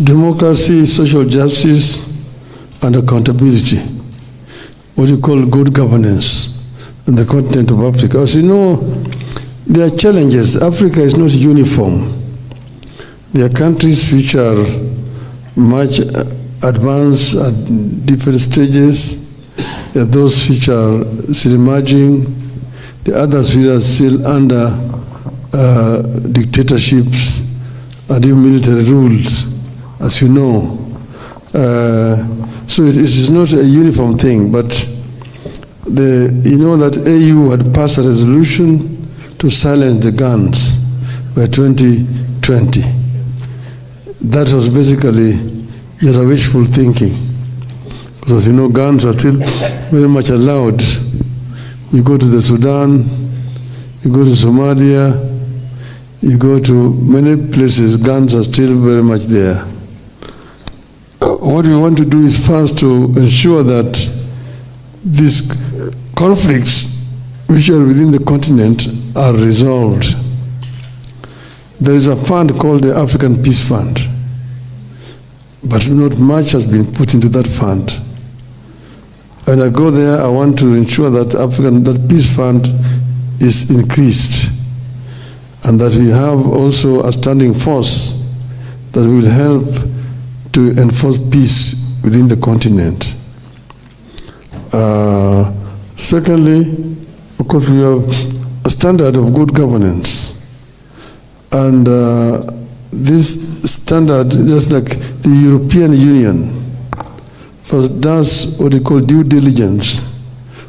Democracy, social justice, and accountability. What you call good governance in the continent of Africa. As you know, there are challenges. Africa is not uniform. There are countries which are much advanced at different stages. There are those which are still emerging. The others which are still under dictatorships and even military rule, as you know. So it is not a uniform thing, but you know that AU had passed a resolution to silence the guns by 2020. That was basically just a wishful thinking. Because you know, guns are still very much allowed. You go to the Sudan, you go to Somalia, you go to many places, guns are still very much there. What we want to do is first to ensure that these conflicts which are within the continent are resolved. There is a fund called the African Peace Fund, but not much has been put into that fund. When I go there, I want to ensure that that Peace Fund is increased, and that we have also a standing force that will help to enforce peace within the continent. Secondly, of course, we have a standard of good governance. And this standard, just like the European Union, first does what they call due diligence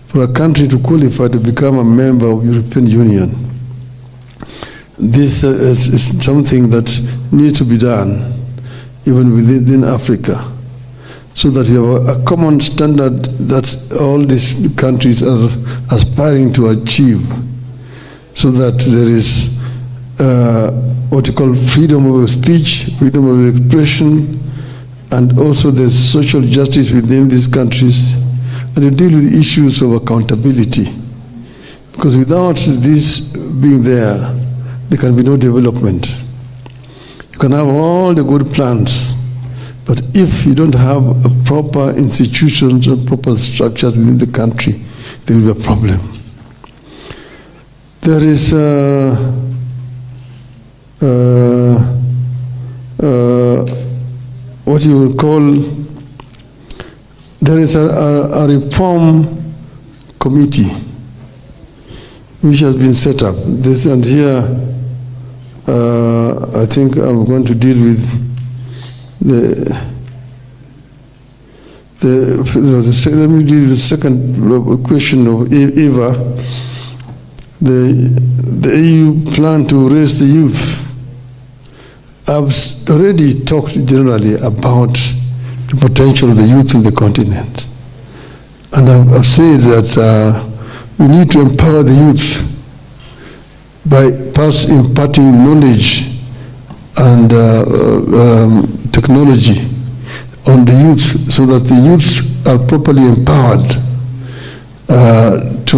for a country to qualify to become a member of the European Union. This is something that needs to be done even within Africa, so that we have a common standard that all these countries are aspiring to achieve, so that there is what you call freedom of speech, freedom of expression, and also there's social justice within these countries, and to deal with issues of accountability. Because without this being there can be no development. You can have all the good plans, but if you don't have a proper institutions or proper structures within the country, there will be a problem. There is what you would call, there is a reform committee which has been set up. This and here, I think I'm going to deal with let me deal with the second question of Eva. The EU plan to raise the youth. I've already talked generally about the potential of the youth in the continent. And I've said that we need to empower the youth by imparting knowledge and technology on the youth, so that the youth are properly empowered to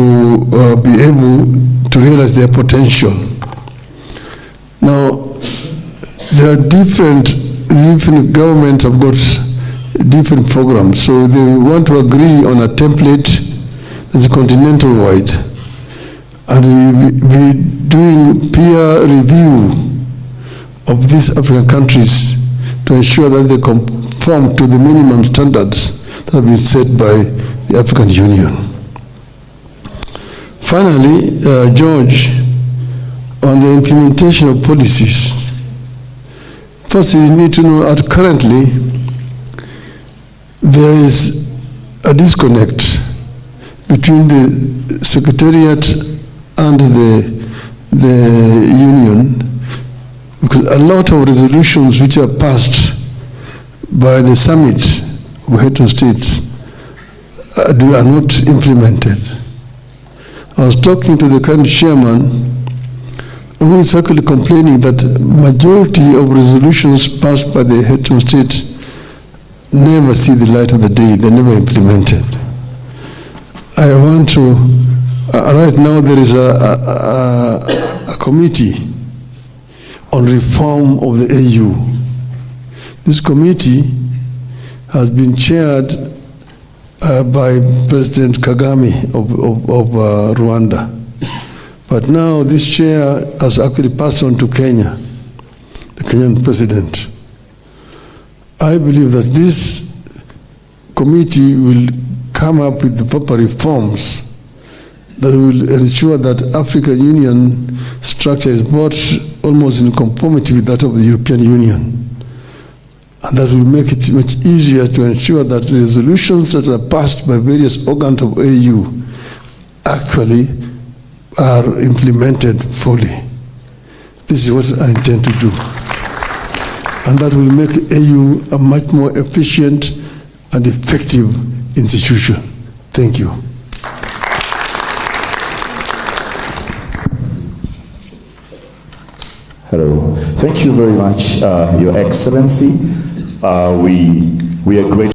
be able to realize their potential. Now, there are different governments have got different programs, so they want to agree on a template that's continental wide, and we will be doing peer review of these African countries to ensure that they conform to the minimum standards that have been set by the African Union. Finally, George, on the implementation of policies. First, you need to know that currently there is a disconnect between the Secretariat and the Union, because a lot of resolutions which are passed by the summit of head of states are not implemented. I was talking to the current chairman, who is actually complaining that majority of resolutions passed by the head of state never see the light of the day, they're never implemented. I want to, right now there is a committee on reform of the AU. This committee has been chaired by President Kagame of Rwanda. But now this chair has actually passed on to Kenya, the Kenyan president. I believe that this committee will come up with the proper reforms that will ensure that African Union structure is brought almost in conformity with that of the European Union. And that will make it much easier to ensure that resolutions that are passed by various organs of AU actually are implemented fully. This is what I intend to do. And that will make AU a much more efficient and effective institution. Thank you. Hello. Thank you very much, Your Excellency. We are grateful.